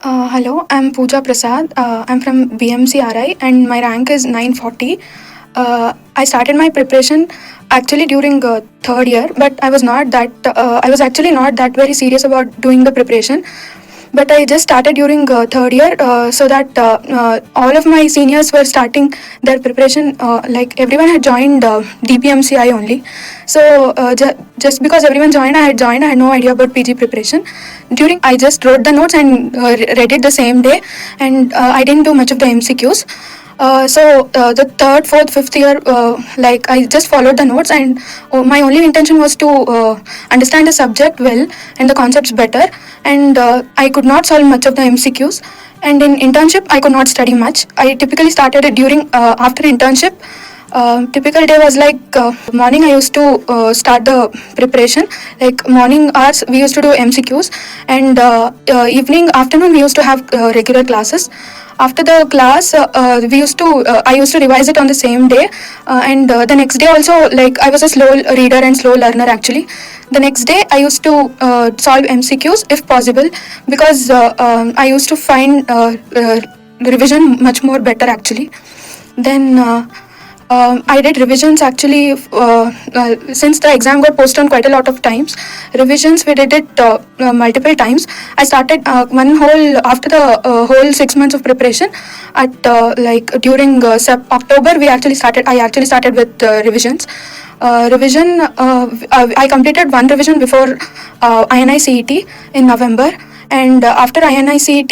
Hello, I'm Pooja Prasad. I'm from BMCRI and my rank is 940. I started my preparation actually during third year, but I was actually not that very serious about doing the preparation. But I just started during third year so that all of my seniors were starting their preparation. Like everyone had joined DPMCI only. So just because everyone joined, I had no idea about PG preparation. I just wrote the notes and read it the same day, and I didn't do much of the MCQs. The third, fourth, fifth year, like I just followed the notes, and my only intention was to understand the subject well and the concepts better. And I could not solve much of the MCQs. And in internship, I could not study much. I typically started it during after internship. Typical day was like morning. I used to start the preparation. Like morning hours, we used to do MCQs, and evening, afternoon, we used to have regular classes. After the class, I used to revise it on the same day, and the next day also. Like I was a slow reader and slow learner actually. The next day, I used to solve MCQs if possible, because I used to find revision much more better actually. Then. I did revisions actually since the exam got postponed quite a lot of times. Revisions we did it multiple times. I started one whole after the whole 6 months of preparation. At like during October, we actually started. I actually started with revisions. I completed one revision before INI CET in November, and after INI CET,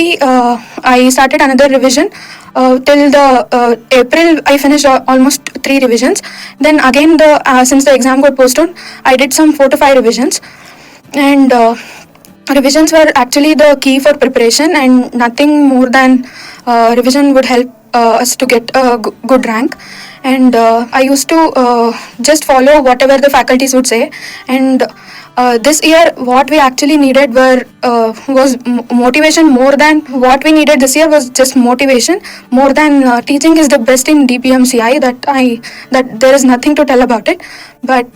I started another revision. Till the April, I finished almost 3 revisions. Then again, since the exam got postponed, I did some 4 to 5 revisions, and revisions were actually the key for preparation, and nothing more than revision would help us to get a good rank. And I used to just follow whatever the faculties would say. And this year, what we actually needed was motivation more than what we needed this year was just motivation more than teaching is the best in DPMCI. That there is nothing to tell about it, but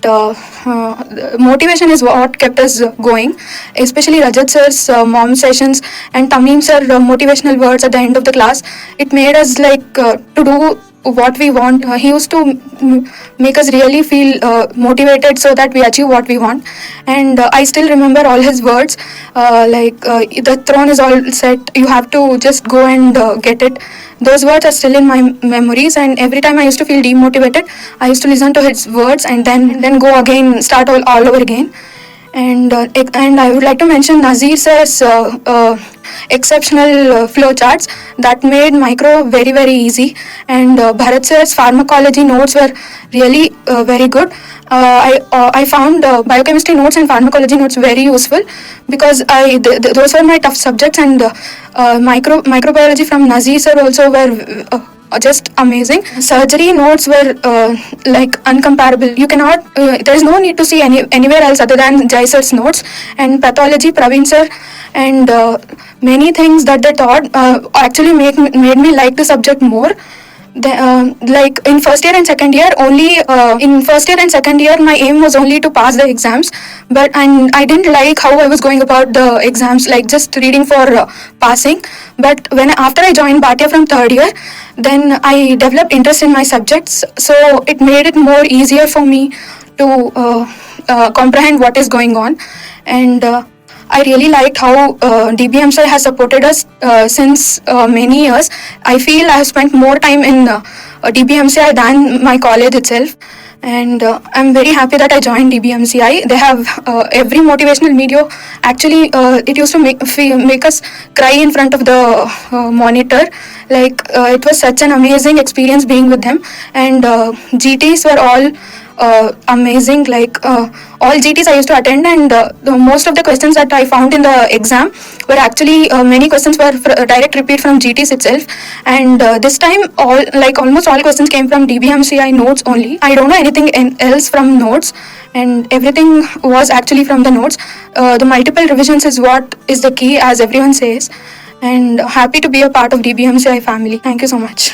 motivation is what kept us going. Especially Rajat sir's mom sessions and Tamim sir motivational words at the end of the class. It made us like to do what we want. He used to make us really feel motivated so that we achieve what we want. And I still remember all his words, the throne is all set, you have to just go and get it. Those words are still in my memories, and every time I used to feel demotivated, I used to listen to his words and then go again, start all over again. And I would like to mention Nazir sir's exceptional flow charts that made micro very very easy, and Bharat sir's pharmacology notes were really very good. I found biochemistry notes and pharmacology notes very useful, because those were my tough subjects, and microbiology from Nazir sir also were just amazing. Surgery notes were like uncomparable. You cannot. There is no need to see anywhere else other than Jai sir's notes. And pathology, Praveen sir, and many things that they taught actually made me like the subject more. Like in first year and second year, only in first year and second year, my aim was only to pass the exams. And I didn't like how I was going about the exams, like just reading for passing. But after I joined Bhatia from third year, then I developed interest in my subjects, so it made it more easier for me to comprehend what is going on. And I really liked how DBMCI has supported us since many years. I feel I have spent more time in DBMCI than my college itself. And I'm very happy that I joined DBMCI. They have every motivational video. Actually, it used to make us cry in front of the monitor. Like it was such an amazing experience being with them. And GTs were all amazing. Like all GTs I used to attend, and most of the questions that I found in the exam were actually many questions were direct repeat from GTs itself. And this time, almost all questions came from DBMCI notes only. I don't know anything else from notes, and everything was actually from the notes. The multiple revisions is what is the key, as everyone says. And happy to be a part of DBMCI family. Thank you so much.